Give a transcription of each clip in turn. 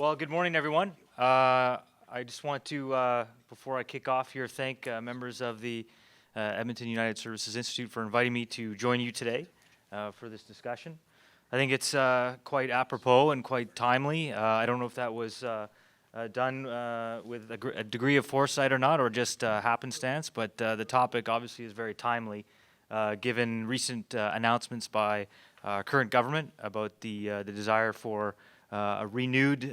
Well, good morning, everyone. I just want to, before I kick off here, thank members of the Edmonton United Services Institute for inviting me to join you today for this discussion. I think it's quite apropos and quite timely. I don't know if that was done with a degree of foresight or not, or just happenstance, but the topic obviously is very timely given recent announcements by our current government about the desire for a renewed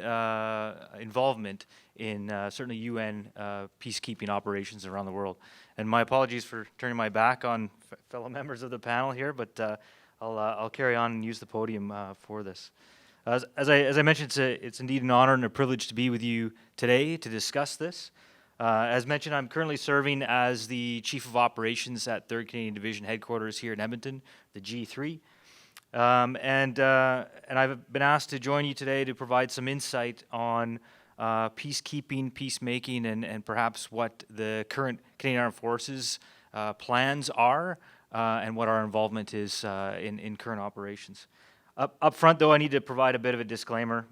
involvement in certainly UN peacekeeping operations around the world. And my apologies for turning my back on fellow members of the panel here, but I'll carry on and use the podium for this. As I mentioned, it's indeed an honor and a privilege to be with you today to discuss this. As mentioned, I'm currently serving as the Chief of Operations at 3rd Canadian Division Headquarters here in Edmonton, the G3. And I've been asked to join you today to provide some insight on peacekeeping, peacemaking, and perhaps what the current Canadian Armed Forces plans are and what our involvement is in current operations. Up front, though, I need to provide a bit of a disclaimer.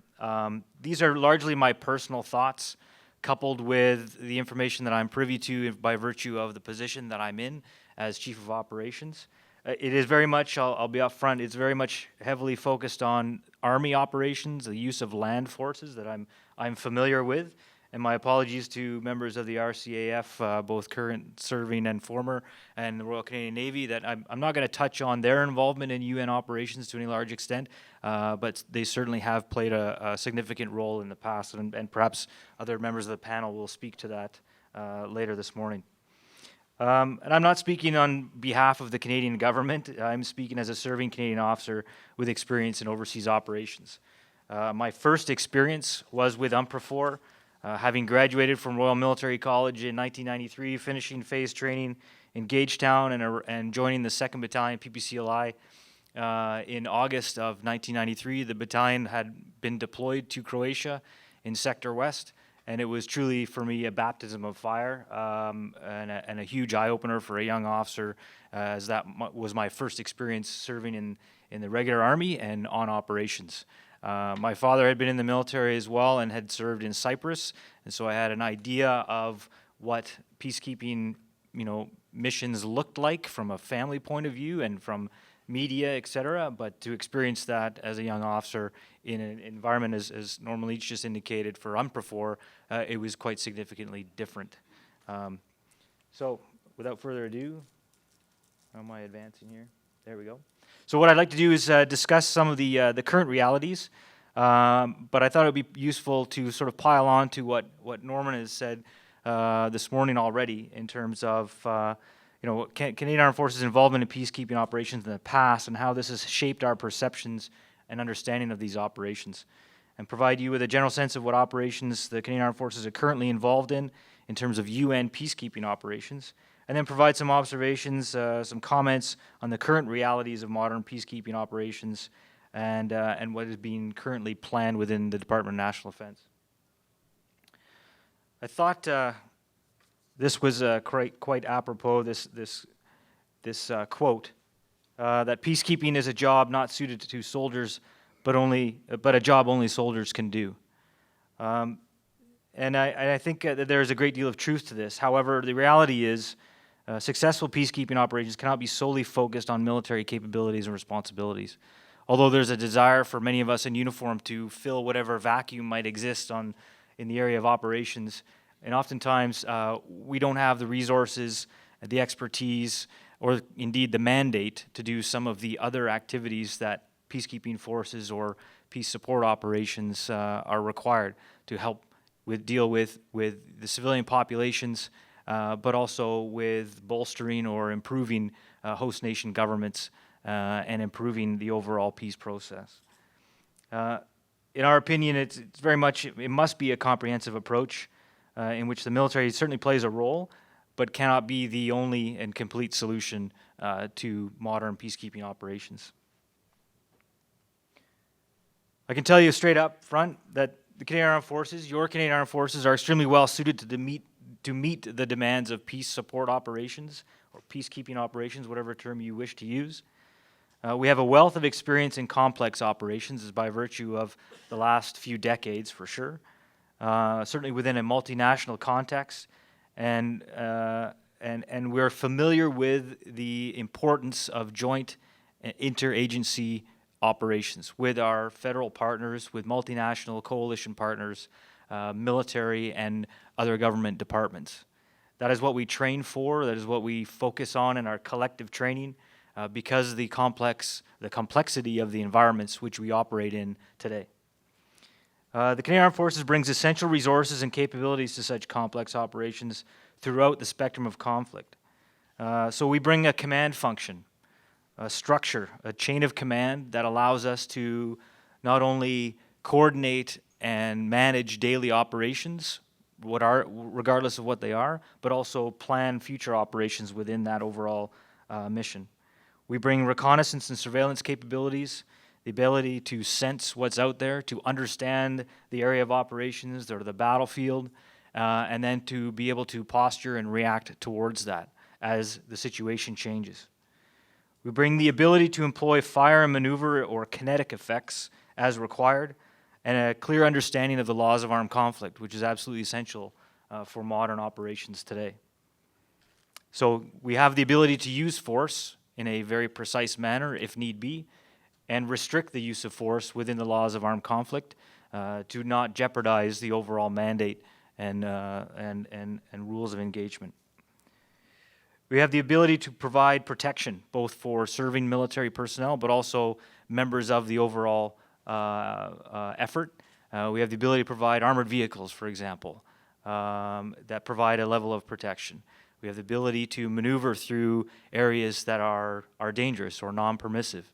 These are largely my personal thoughts, coupled with the information that I'm privy to by virtue of the position that I'm in as Chief of Operations. It is very much, I'll be up front, it's very much heavily focused on Army operations, the use of land forces that I'm familiar with. And my apologies to members of the RCAF, both current serving and former, and the Royal Canadian Navy, that I'm not going to touch on their involvement in UN operations to any large extent, but they certainly have played a significant role in the past, and perhaps other members of the panel will speak to that later this morning. And I'm not speaking on behalf of the Canadian government. I'm speaking as a serving Canadian officer with experience in overseas operations. My first experience was with UNPROFOR, having graduated from Royal Military College in 1993, finishing phase training in Gagetown and joining the 2nd Battalion PPCLI in August of 1993. The battalion had been deployed to Croatia in Sector West, and it was truly, for me, a baptism of fire and a huge eye-opener for a young officer, as that was my first experience serving in the regular Army and on operations. My father had been in the military as well and had served in Cyprus, and so I had an idea of what peacekeeping, missions looked like from a family point of view and from media, etc. But to experience that as a young officer in an environment, as Norman Leach just indicated, for UNPROFOR, it was quite significantly different. So, without further ado, how am I advancing here? There we go. So what I'd like to do is discuss some of the current realities, but I thought it would be useful to sort of pile on to what Norman has said this morning already in terms of Canadian Armed Forces involvement in peacekeeping operations in the past and how this has shaped our perceptions and understanding of these operations, and provide you with a general sense of what operations the Canadian Armed Forces are currently involved in terms of UN peacekeeping operations, and then provide some observations, some comments on the current realities of modern peacekeeping operations and what is being currently planned within the Department of National Defense. I thought this was quite apropos, this quote, that peacekeeping is a job not suited to soldiers, but a job only soldiers can do. And I think that there is a great deal of truth to this. However, the reality is successful peacekeeping operations cannot be solely focused on military capabilities and responsibilities. Although there's a desire for many of us in uniform to fill whatever vacuum might exist in the area of operations, and oftentimes we don't have the resources, the expertise, or indeed the mandate to do some of the other activities that peacekeeping forces or peace support operations are required to help deal with the civilian populations, but also with bolstering or improving host nation governments and improving the overall peace process. In our opinion, it's very much, it must be a comprehensive approach in which the military certainly plays a role, but cannot be the only and complete solution to modern peacekeeping operations. I can tell you straight up front that the Canadian Armed Forces, your Canadian Armed Forces, are extremely well suited to meet the demands of peace support operations or peacekeeping operations, whatever term you wish to use. We have a wealth of experience in complex operations as by virtue of the last few decades, for sure, certainly within a multinational context, and we're familiar with the importance of joint interagency operations with our federal partners, with multinational coalition partners, military and other government departments. That is what we train for, that is what we focus on in our collective training, because of the complexity of the environments which we operate in today. The Canadian Armed Forces brings essential resources and capabilities to such complex operations throughout the spectrum of conflict. So we bring a command function, a structure, a chain of command that allows us to not only coordinate and manage daily operations, regardless of what they are, but also plan future operations within that overall mission. We bring reconnaissance and surveillance capabilities, the ability to sense what's out there, to understand the area of operations or the battlefield, and then to be able to posture and react towards that as the situation changes. We bring the ability to employ fire and maneuver or kinetic effects as required, and a clear understanding of the laws of armed conflict, which is absolutely essential for modern operations today. So we have the ability to use force in a very precise manner, if need be, and restrict the use of force within the laws of armed conflict to not jeopardize the overall mandate and rules of engagement. We have the ability to provide protection, both for serving military personnel, but also members of the overall effort. We have the ability to provide armored vehicles, for example, that provide a level of protection. We have the ability to maneuver through areas that are dangerous or non-permissive.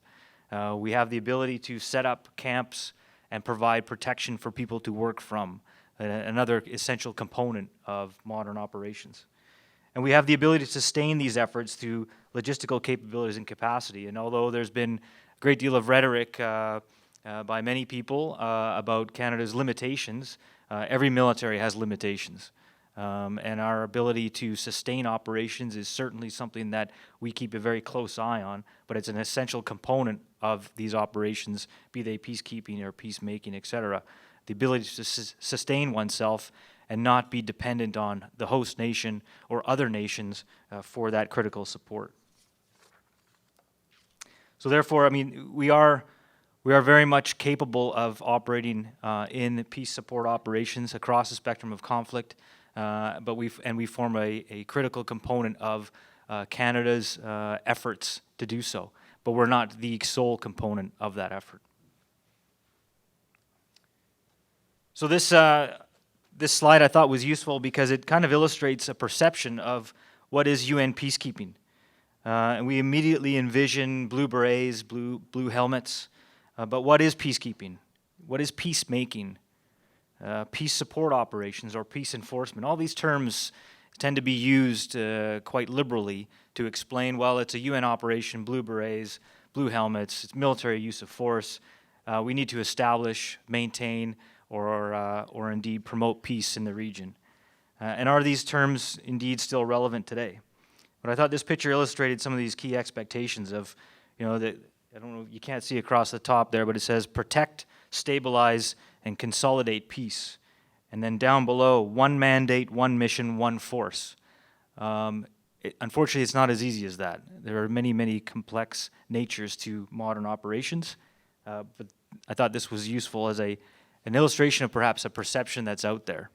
We have the ability to set up camps and provide protection for people to work from, another essential component of modern operations. And we have the ability to sustain these efforts through logistical capabilities and capacity. And although there's been a great deal of rhetoric by many people about Canada's limitations, every military has limitations. And our ability to sustain operations is certainly something that we keep a very close eye on, but it's an essential component of these operations, be they peacekeeping or peacemaking, etc. The ability to sustain oneself and not be dependent on the host nation or other nations for that critical support. So therefore, I mean, we are very much capable of operating in peace support operations across the spectrum of conflict. But we form a critical component of Canada's efforts to do so. But we're not the sole component of that effort. So this slide I thought was useful because it kind of illustrates a perception of what is UN peacekeeping. And we immediately envision blue berets, blue helmets. But what is peacekeeping? What is peacemaking? Peace support operations or peace enforcement. All these terms tend to be used quite liberally to explain, well, it's a UN operation, blue berets, blue helmets, it's military use of force. We need to establish, maintain, or indeed promote peace in the region. And are these terms indeed still relevant today? But I thought this picture illustrated some of these key expectations of, that, I don't know, you can't see across the top there, but it says protect, stabilize, and consolidate peace. And then down below, one mandate, one mission, one force. Unfortunately, it's not as easy as that. There are many, many complex natures to modern operations. But I thought this was useful as an illustration of perhaps a perception that's out there.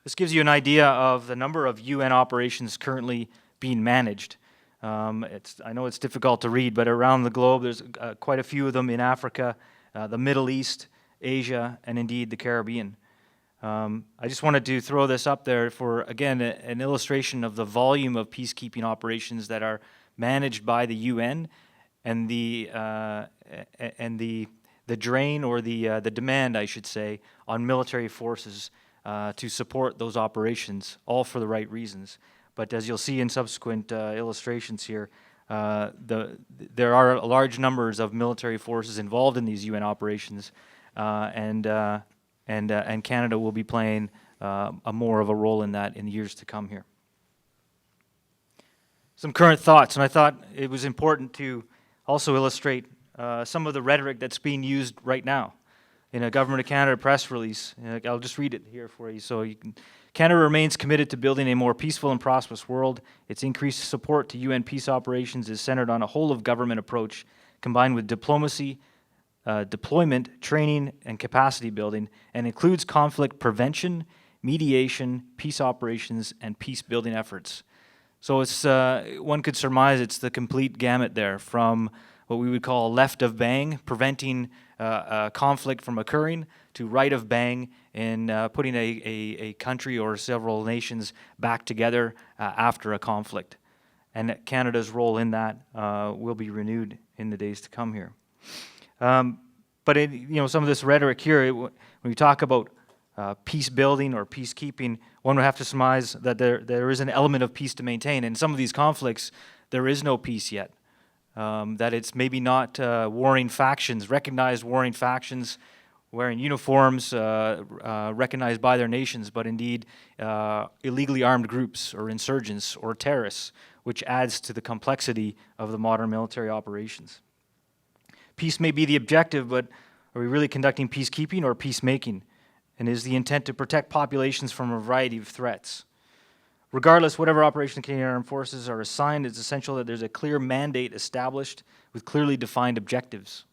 This gives you an idea of the number of UN operations currently being managed. I know it's difficult to read, but around the globe, there's quite a few of them in Africa, the Middle East, Asia, and indeed the Caribbean. I just wanted to throw this up there for, again, an illustration of the volume of peacekeeping operations that are managed by the UN and the drain or the demand, I should say, on military forces to support those operations, all for the right reasons. But as you'll see in subsequent illustrations here, there are large numbers of military forces involved in these UN operations, and Canada will be playing more of a role in that in the years to come here. some current thoughts, and I thought it was important to also illustrate some of the rhetoric that's being used right now in a Government of Canada press release. I'll just read it here for you so you can. Canada remains committed to building a more peaceful and prosperous world. Its increased support to UN peace operations is centered on a whole-of-government approach combined with diplomacy, deployment, training, and capacity building, and includes conflict prevention, mediation, peace operations, and peace-building efforts. So it's one could surmise it's the complete gamut there, from what we would call left of bang, preventing conflict from occurring, to right of bang in putting a country or several nations back together after a conflict. And Canada's role in that will be renewed in the days to come here. But some of this rhetoric here, when we talk about peace building or peacekeeping, one would have to surmise that there is an element of peace to maintain. In some of these conflicts, there is no peace yet. That it's maybe not warring factions, recognized warring factions wearing uniforms recognized by their nations, but indeed illegally armed groups or insurgents or terrorists, which adds to the complexity of the modern military operations. Peace may be the objective, but are we really conducting peacekeeping or peacemaking? And is the intent to protect populations from a variety of threats? Regardless, whatever operation Canadian Armed Forces are assigned, it's essential that there's a clear mandate established with clearly defined objectives.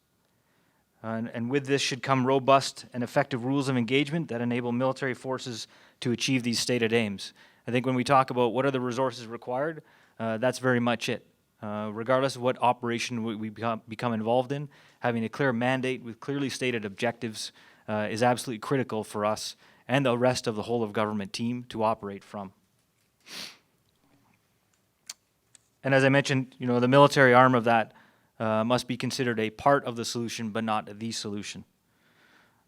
And with this should come robust and effective rules of engagement that enable military forces to achieve these stated aims. I think when we talk about what are the resources required, that's very much it. Regardless of what operation we become involved in, having a clear mandate with clearly stated objectives is absolutely critical for us and the rest of the whole of government team to operate from. And as I mentioned, the military arm of that must be considered a part of the solution, but not the solution.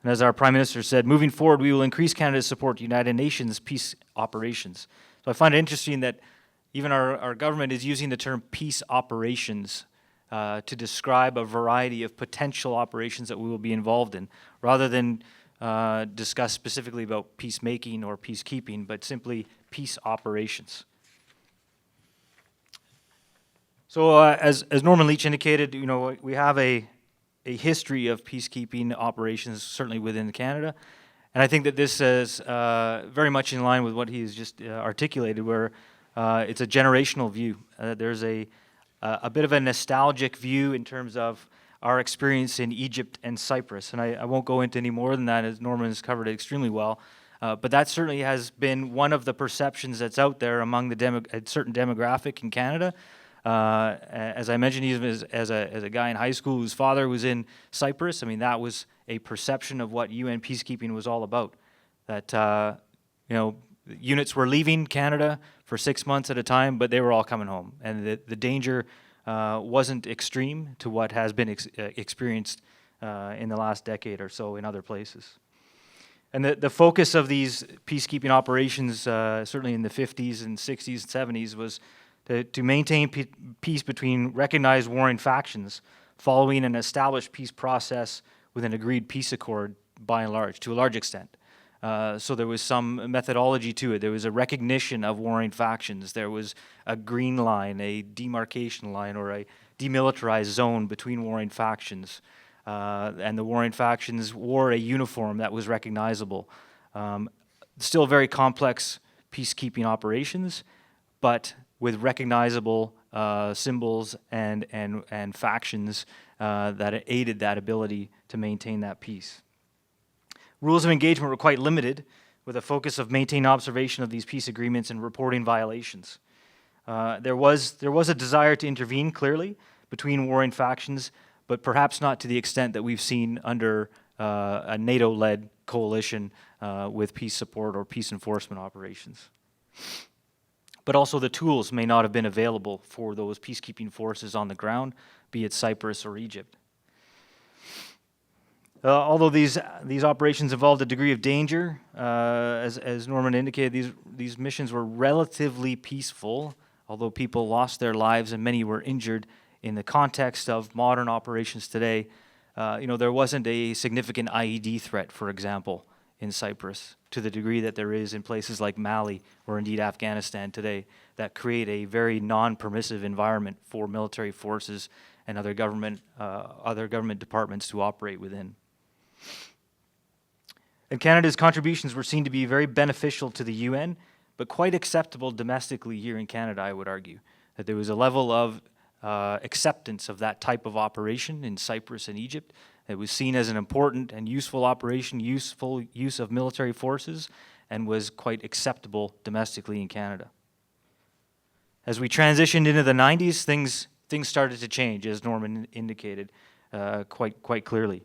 And as our Prime Minister said, moving forward, we will increase Canada's support to United Nations peace operations. So I find it interesting that even our government is using the term peace operations to describe a variety of potential operations that we will be involved in, rather than discuss specifically about peacemaking or peacekeeping, but simply peace operations. So as Norman Leach indicated, we have a history of peacekeeping operations, certainly within Canada, and I think that this is very much in line with what he has just articulated, where it's a generational view. There's a bit of a nostalgic view in terms of our experience in Egypt and Cyprus, and I won't go into any more than that, as Norman has covered it extremely well. But that certainly has been one of the perceptions that's out there among a certain demographic in Canada. As I mentioned, even as a guy in high school whose father was in Cyprus, that was a perception of what UN peacekeeping was all about. That units were leaving Canada for 6 months at a time, but they were all coming home, and the danger wasn't extreme to what has been experienced in the last decade or so in other places. And the focus of these peacekeeping operations, certainly in the 50s and 60s and 70s, was to maintain peace between recognized warring factions following an established peace process with an agreed peace accord by and large, to a large extent. So there was some methodology to it. There was a recognition of warring factions. There was a green line, a demarcation line, or a demilitarized zone between warring factions. And the warring factions wore a uniform that was recognizable. Still very complex peacekeeping operations, but with recognizable symbols and factions that aided that ability to maintain that peace. Rules of engagement were quite limited, with a focus of maintaining observation of these peace agreements and reporting violations. There was a desire to intervene clearly between warring factions, but perhaps not to the extent that we've seen under a NATO-led coalition with peace support or peace enforcement operations. But also the tools may not have been available for those peacekeeping forces on the ground, be it Cyprus or Egypt. Although these operations involved a degree of danger, as Norman indicated, these missions were relatively peaceful, although people lost their lives and many were injured. In the context of modern operations today, there wasn't a significant IED threat, for example, in Cyprus to the degree that there is in places like Mali or indeed Afghanistan today, that create a very non-permissive environment for military forces and other government departments to operate within. And Canada's contributions were seen to be very beneficial to the UN, but quite acceptable domestically here in Canada, I would argue. That there was a level of acceptance of that type of operation in Cyprus and Egypt. It was seen as an important and useful operation, useful use of military forces, and was quite acceptable domestically in Canada. As we transitioned into the 90s, things started to change, as Norman indicated quite clearly.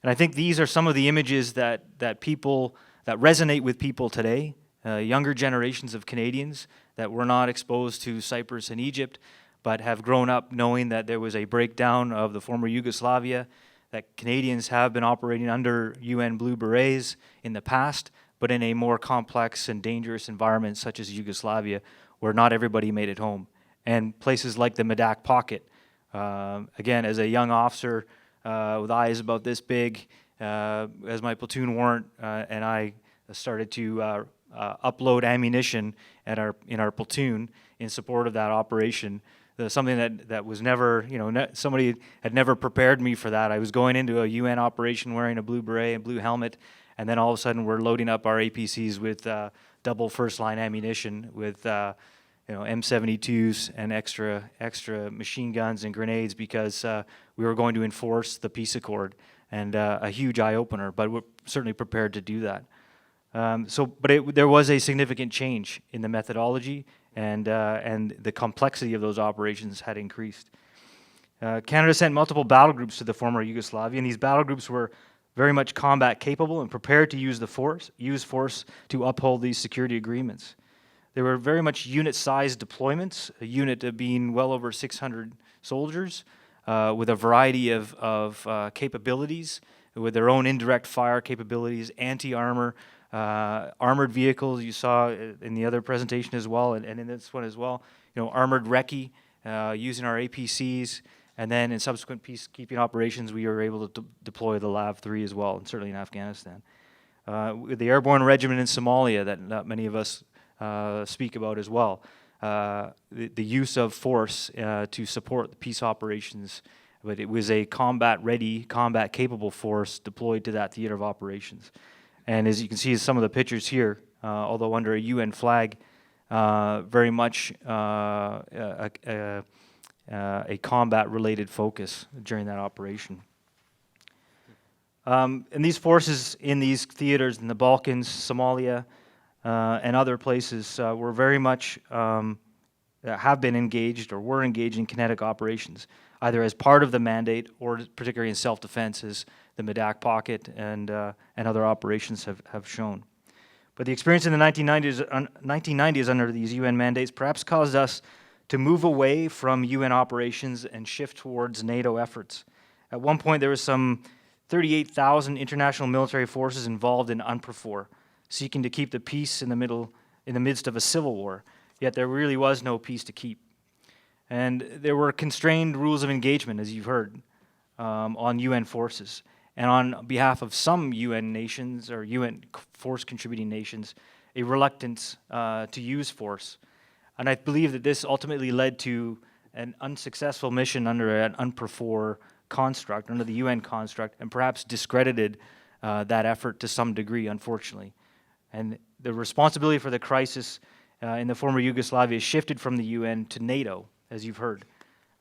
And I think these are some of the images that resonate with people today, younger generations of Canadians that were not exposed to Cyprus and Egypt, but have grown up knowing that there was a breakdown of the former Yugoslavia, that Canadians have been operating under UN Blue Berets in the past, but in a more complex and dangerous environment such as Yugoslavia, where not everybody made it home. And places like the Medak Pocket. Again, as a young officer with eyes about this big, as my platoon warrant and I started to upload ammunition in our platoon in support of that operation, something that was never, somebody had never prepared me for that. I was going into a UN operation wearing a blue beret and blue helmet, and then all of a sudden we're loading up our APCs with double first-line ammunition with M72s and extra machine guns and grenades because we were going to enforce the peace accord, and a huge eye-opener, but we're certainly prepared to do that. There was a significant change in the methodology, and the complexity of those operations had increased. Canada sent multiple battle groups to the former Yugoslavia, and these battle groups were very much combat capable and prepared to use force to uphold these security agreements. They were very much unit-sized deployments, a unit being well over 600 soldiers, with a variety of capabilities, with their own indirect fire capabilities, anti-armor, armored vehicles. You saw in the other presentation as well, and in this one as well. Armored recce using our APCs, and then in subsequent peacekeeping operations, we were able to deploy the LAV-3 as well, and certainly in Afghanistan. With the airborne regiment in Somalia that not many of us speak about as well. The use of force to support the peace operations, but it was a combat-ready, combat-capable force deployed to that theater of operations. And as you can see in some of the pictures here, although under a UN flag, very much a combat-related focus during that operation. And these forces in these theaters in the Balkans, Somalia, and other places were very much have been engaged or were engaged in kinetic operations, either as part of the mandate or particularly in self-defense, as the Medak Pocket and other operations have shown. But the experience in the 1990s under these UN mandates perhaps caused us to move away from UN operations and shift towards NATO efforts. At one point, there was some 38,000 international military forces involved in UNPROFOR, seeking to keep the peace in the midst of a civil war, yet there really was no peace to keep. And there were constrained rules of engagement, as you've heard, on UN forces. And on behalf of some UN nations or UN force-contributing nations, a reluctance to use force. And I believe that this ultimately led to an unsuccessful mission under an UNPROFOR construct, under the UN construct, and perhaps discredited that effort to some degree, unfortunately. And the responsibility for the crisis in the former Yugoslavia shifted from the UN to NATO, as you've heard.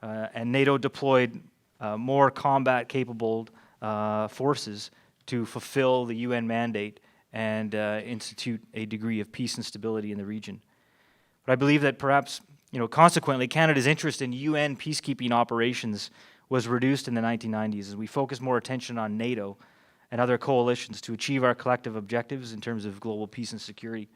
And NATO deployed more combat-capable forces to fulfill the UN mandate and institute a degree of peace and stability in the region. But I believe that perhaps, consequently, Canada's interest in UN peacekeeping operations was reduced in the 1990s as we focused more attention on NATO and other coalitions to achieve our collective objectives in terms of global peace and security.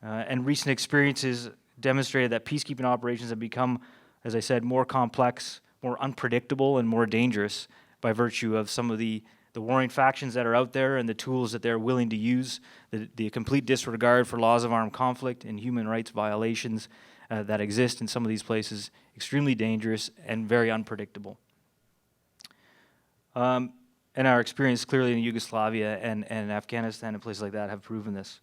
And recent experiences demonstrated that peacekeeping operations have become, as I said, more complex, more unpredictable, and more dangerous by virtue of some of the warring factions that are out there and the tools that they're willing to use, the complete disregard for laws of armed conflict and human rights violations that exist in some of these places, extremely dangerous and very unpredictable. and our experience clearly in Yugoslavia and Afghanistan and places like that have proven this.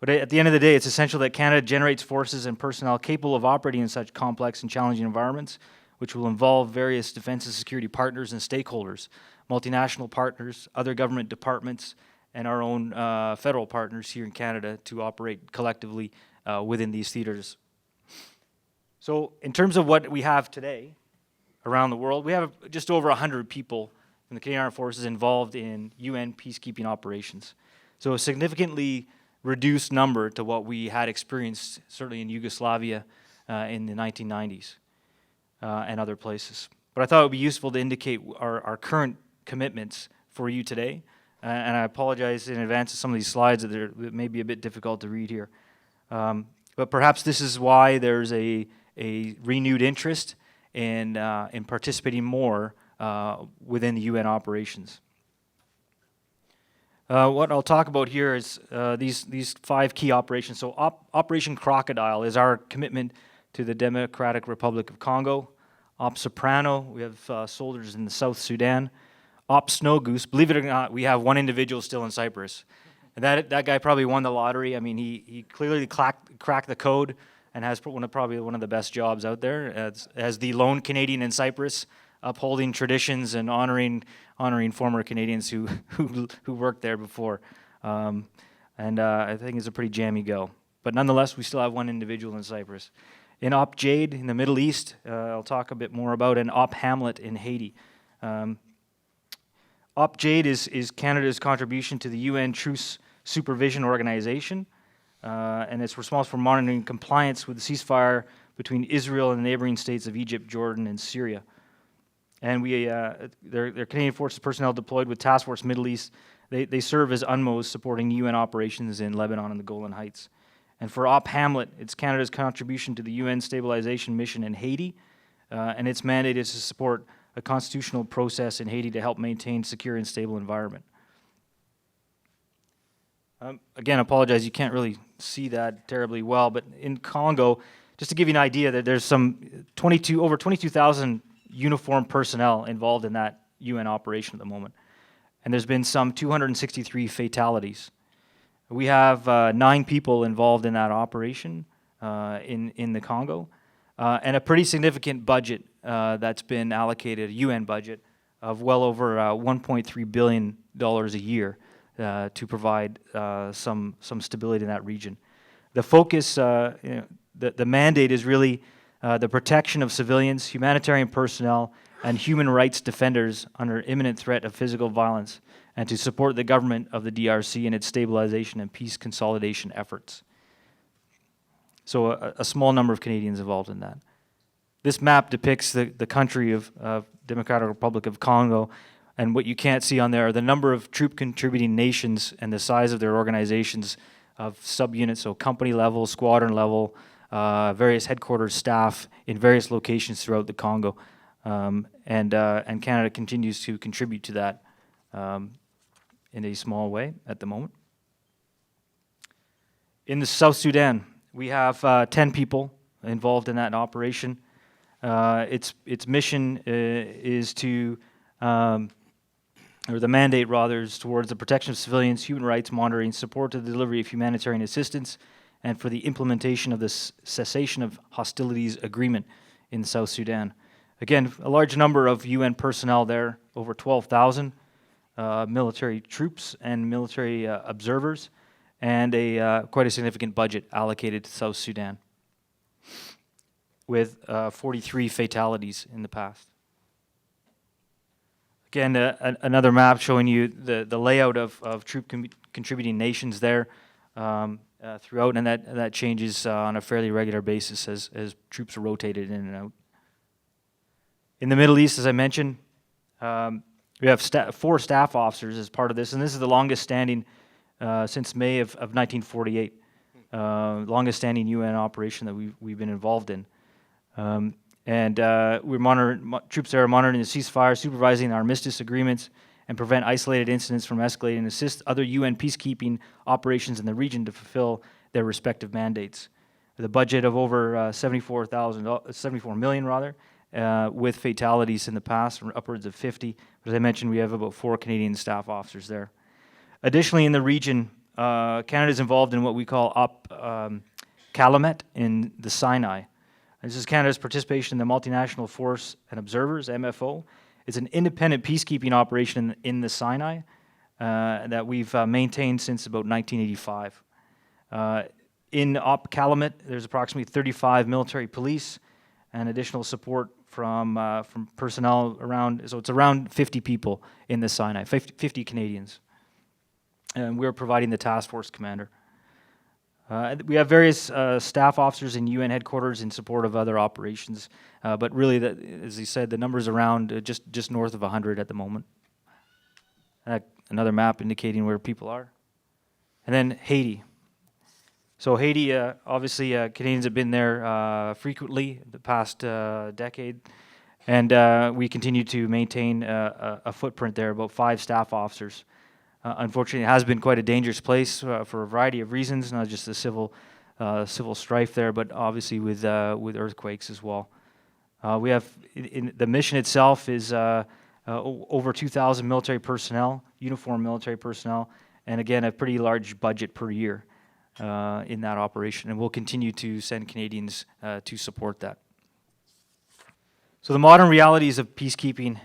But at the end of the day, it's essential that Canada generates forces and personnel capable of operating in such complex and challenging environments, which will involve various defense and security partners and stakeholders, multinational partners, other government departments, and our own federal partners here in Canada to operate collectively within these theaters. So in terms of what we have today around the world, we have just over 100 people from the Canadian Armed Forces involved in UN peacekeeping operations. So a significantly reduced number to what we had experienced certainly in Yugoslavia in the 1990s and other places. But I thought it would be useful to indicate our current commitments for you today. And I apologize in advance of some of these slides that may be a bit difficult to read here. But perhaps this is why there's a renewed interest in participating more within the UN operations. What I'll talk about here is these 5 key operations. So Operation Crocodile is our commitment to the Democratic Republic of Congo. Op Soprano, we have soldiers in the South Sudan. Op Snow Goose, believe it or not, we have one individual still in Cyprus. And that guy probably won the lottery. I mean, he clearly cracked the code and has probably one of the best jobs out there as the lone Canadian in Cyprus, upholding traditions and honoring former Canadians who worked there before. I think it's a pretty jammy go. But nonetheless, we still have one individual in Cyprus. In Op Jade in the Middle East, I'll talk a bit more about, and Op Hamlet in Haiti. Op Jade is Canada's contribution to the UN Truce Supervision Organization, and it's responsible for monitoring compliance with the ceasefire between Israel and the neighboring states of Egypt, Jordan, and Syria. And their Canadian Forces personnel deployed with Task Force Middle East, they serve as UNMOs supporting UN operations in Lebanon and the Golan Heights. And for Op Hamlet, it's Canada's contribution to the UN Stabilization Mission in Haiti, and its mandate is to support a constitutional process in Haiti to help maintain secure and stable environment. Again, I apologize, you can't really see that terribly well, but in Congo, just to give you an idea, that there's some over 22,000 uniformed personnel involved in that UN operation at the moment. And there's been some 263 fatalities. We have 9 people involved in that operation in the Congo, and a pretty significant budget that's been allocated, a UN budget, of well over $1.3 billion a year to provide some stability in that region. The focus, the mandate is really the protection of civilians, humanitarian personnel, and human rights defenders under imminent threat of physical violence, and to support the government of the DRC in its stabilization and peace consolidation efforts. So a small number of Canadians involved in that. This map depicts the country of Democratic Republic of Congo, and what you can't see on there are the number of troop-contributing nations and the size of their organizations of subunits, so company level, squadron level, various headquarters staff in various locations throughout the Congo. And Canada continues to contribute to that in a small way at the moment. In the South Sudan, we have 10 people involved in that operation. Its mission is to, or the mandate rather, is towards the protection of civilians, human rights monitoring, support to the delivery of humanitarian assistance, and for the implementation of the cessation of hostilities agreement in South Sudan. Again, a large number of UN personnel there, over 12,000 military troops and military observers, and quite a significant budget allocated to South Sudan, with 43 fatalities in the past. Again, another map showing you the layout of troop-contributing nations there throughout, and that changes on a fairly regular basis as troops are rotated in and out. In the Middle East, as I mentioned, we have 4 staff officers as part of this, and this is the longest standing since May of 1948, longest standing UN operation that we've been involved in. We're monitoring, troops there are monitoring the ceasefire, supervising our armistice agreements, and prevent isolated incidents from escalating, and assist other UN peacekeeping operations in the region to fulfill their respective mandates. With a budget of over $74 million, with fatalities in the past, upwards of 50. But as I mentioned, we have about 4 Canadian staff officers there. Additionally, in the region, Canada is involved in what we call Calumet in the Sinai. This is Canada's participation in the Multinational Force and Observers, MFO. It's an independent peacekeeping operation in the Sinai that we've maintained since about 1985. In Calumet, there's approximately 35 military police and additional support from personnel around, so it's around 50 people in the Sinai, 50 Canadians. And we're providing the task force commander. We have various staff officers in UN headquarters in support of other operations, but really, as he said, the number's around just north of 100 at the moment. Another map indicating where people are. And then Haiti. So Haiti, obviously, Canadians have been there frequently the past decade, and we continue to maintain a footprint there, about 5 staff officers. Unfortunately, it has been quite a dangerous place for a variety of reasons, not just the civil strife there, but obviously with earthquakes as well. We have the mission itself is over 2,000 military personnel, uniformed military personnel, and again a pretty large budget per year in that operation, and we'll continue to send Canadians to support that. So the modern realities of peacekeeping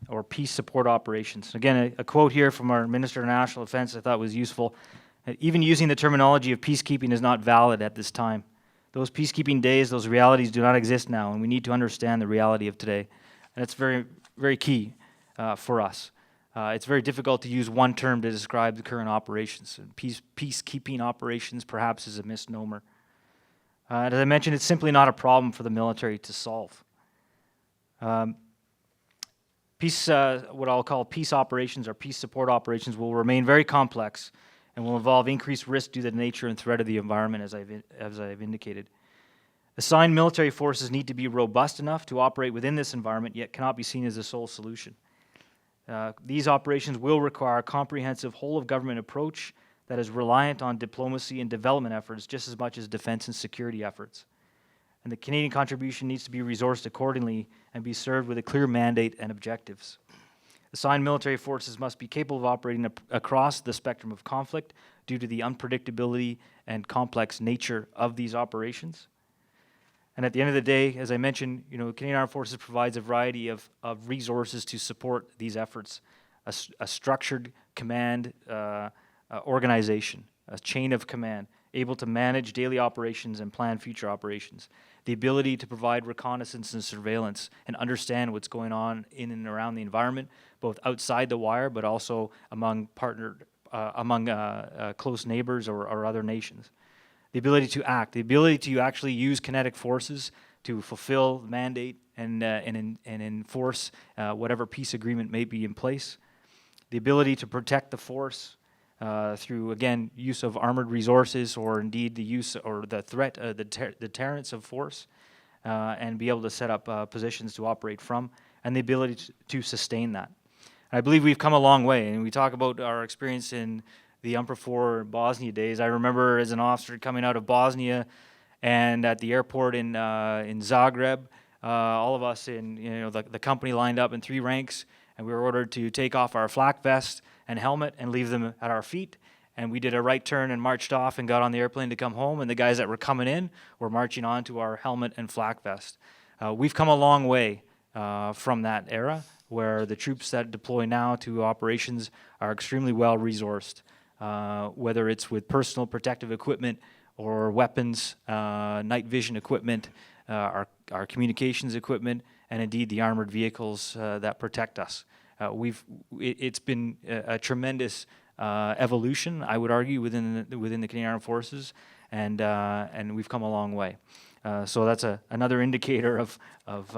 or peace support operations. Again, a quote here from our Minister of National Defense I thought was useful. Even using the terminology of peacekeeping is not valid at this time. Those peacekeeping days, those realities do not exist now, and we need to understand the reality of today. And it's very, very key for us. It's very difficult to use one term to describe the current operations. Peacekeeping operations perhaps is a misnomer. As I mentioned, it's simply not a problem for the military to solve. What I'll call peace operations or peace support operations will remain very complex and will involve increased risk due to the nature and threat of the environment, as I've indicated. Assigned military forces need to be robust enough to operate within this environment, yet cannot be seen as the sole solution. These operations will require a comprehensive whole-of-government approach that is reliant on diplomacy and development efforts just as much as defense and security efforts. And the Canadian contribution needs to be resourced accordingly and be served with a clear mandate and objectives. Assigned military forces must be capable of operating across the spectrum of conflict due to the unpredictability and complex nature of these operations. And at the end of the day, as I mentioned, Canadian Armed Forces provides a variety of resources to support these efforts. A structured command organization, a chain of command, able to manage daily operations and plan future operations. The ability to provide reconnaissance and surveillance and understand what's going on in and around the environment, both outside the wire, but also among close neighbors or other nations. The ability to act, the ability to actually use kinetic forces to fulfill the mandate and enforce whatever peace agreement may be in place. The ability to protect the force through, again, use of armored resources or indeed the use or the threat, the deterrence of force, and be able to set up positions to operate from, and the ability to sustain that. I believe we've come a long way, and we talk about our experience in the UNPROFOR Bosnia days. I remember as an officer coming out of Bosnia and at the airport in Zagreb, all of us in the company lined up in 3 ranks, and we were ordered to take off our flak vest and helmet and leave them at our feet. And we did a right turn and marched off and got on the airplane to come home, and the guys that were coming in were marching on to our helmet and flak vest. We've come a long way from that era, where the troops that deploy now to operations are extremely well resourced, whether it's with personal protective equipment or weapons, night vision equipment, our communications equipment, and indeed the armored vehicles that protect us. It's been a tremendous evolution, I would argue, within the Canadian Armed Forces, and we've come a long way. So that's another indicator of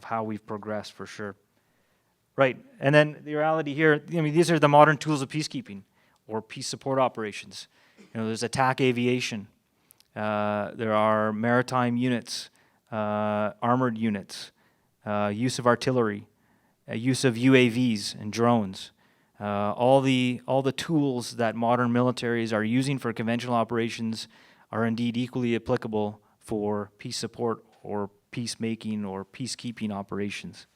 how we've progressed for sure. Right, and then the reality here, these are the modern tools of peacekeeping or peace support operations. There's attack aviation, there are maritime units, armored units, use of artillery, use of UAVs and drones. All the tools that modern militaries are using for conventional operations are indeed equally applicable for peace support or peacemaking or peacekeeping operations.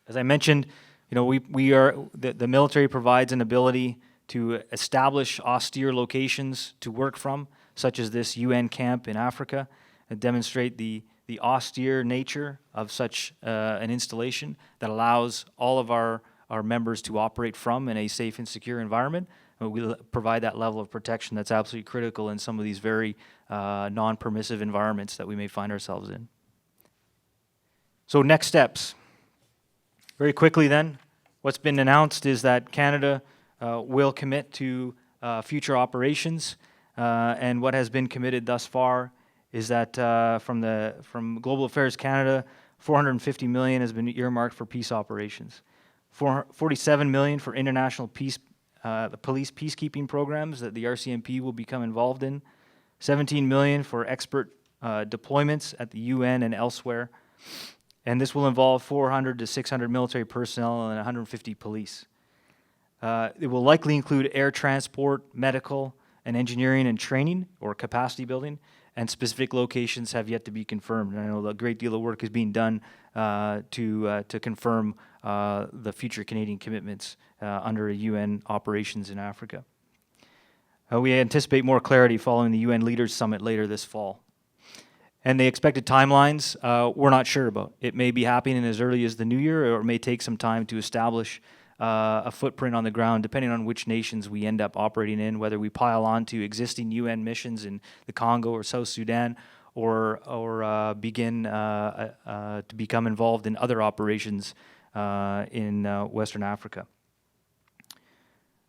As I mentioned, the military provides an ability to establish austere locations to work from, such as this UN camp in Africa, and demonstrate the austere nature of such an installation that allows all of our members to operate from in a safe and secure environment. We provide that level of protection that's absolutely critical in some of these very non-permissive environments that we may find ourselves in. So next steps. Very quickly then, what's been announced is that Canada will commit to future operations, and what has been committed thus far is that from Global Affairs Canada, $450 million has been earmarked for peace operations, $47 million for international police peacekeeping programs that the RCMP will become involved in, $17 million for expert deployments at the UN and elsewhere, and this will involve 400 to 600 military personnel and 150 police. It will likely include air transport, medical, and engineering and training or capacity building, and specific locations have yet to be confirmed. And I know a great deal of work is being done to confirm the future Canadian commitments under UN operations in Africa. We anticipate more clarity following the UN Leaders Summit later this fall. And the expected timelines, we're not sure about. It may be happening as early as the new year, or it may take some time to establish a footprint on the ground, depending on which nations we end up operating in, whether we pile on to existing UN missions in the Congo or South Sudan, or begin to become involved in other operations in Western Africa.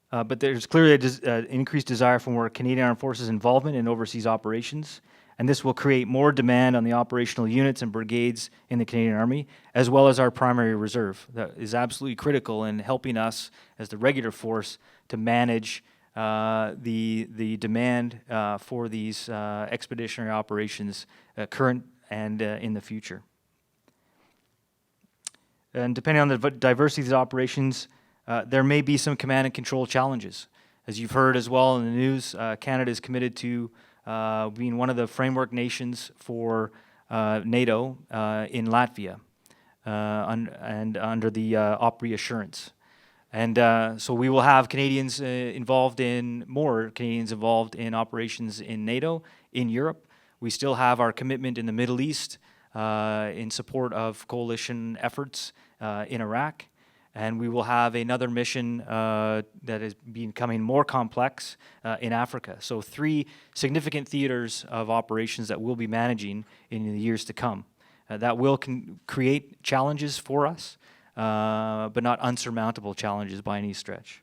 But there's clearly an increased desire for more Canadian Armed Forces involvement in overseas operations, and this will create more demand on the operational units and brigades in the Canadian Army, as well as our primary reserve. That is absolutely critical in helping us as the regular force to manage the demand for these expeditionary operations, current and in the future. And depending on the diversity of these operations, there may be some command and control challenges. As you've heard as well in the news, Canada is committed to being one of the framework nations for NATO in Latvia and under the OPRI assurance. And so we will have Canadians involved in operations in NATO, in Europe. We still have our commitment in the Middle East in support of coalition efforts in Iraq. And we will have another mission that is becoming more complex in Africa. So 3 significant theaters of operations that we'll be managing in the years to come. That will create challenges for us, but not unsurmountable challenges by any stretch.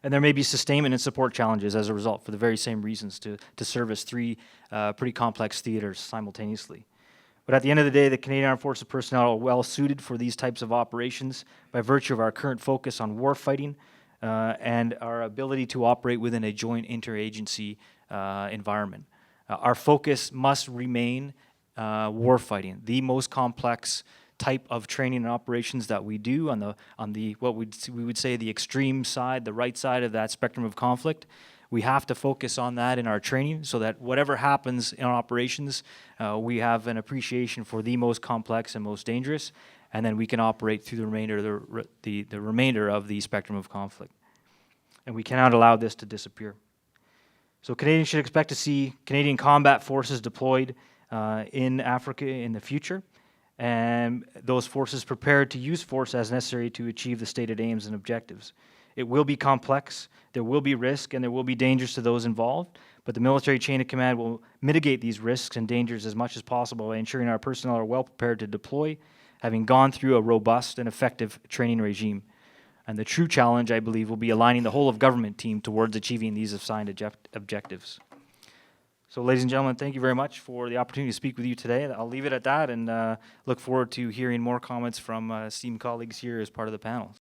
And there may be sustainment and support challenges as a result for the very same reasons to service 3 pretty complex theaters simultaneously. But at the end of the day, the Canadian Armed Forces personnel are well suited for these types of operations by virtue of our current focus on warfighting and our ability to operate within a joint interagency environment. Our focus must remain warfighting, the most complex type of training and operations that we do on the what we would say the extreme side, the right side of that spectrum of conflict. We have to focus on that in our training so that whatever happens in operations, we have an appreciation for the most complex and most dangerous, and then we can operate through the remainder of the spectrum of conflict. And we cannot allow this to disappear. So Canadians should expect to see Canadian combat forces deployed in Africa in the future, and those forces prepared to use force as necessary to achieve the stated aims and objectives. It will be complex, there will be risk, and there will be dangers to those involved, but the military chain of command will mitigate these risks and dangers as much as possible by ensuring our personnel are well prepared to deploy, having gone through a robust and effective training regime. And the true challenge, I believe, will be aligning the whole of government team towards achieving these assigned objectives. So, ladies and gentlemen, thank you very much for the opportunity to speak with you today. I'll leave it at that and look forward to hearing more comments from esteemed colleagues here as part of the panel.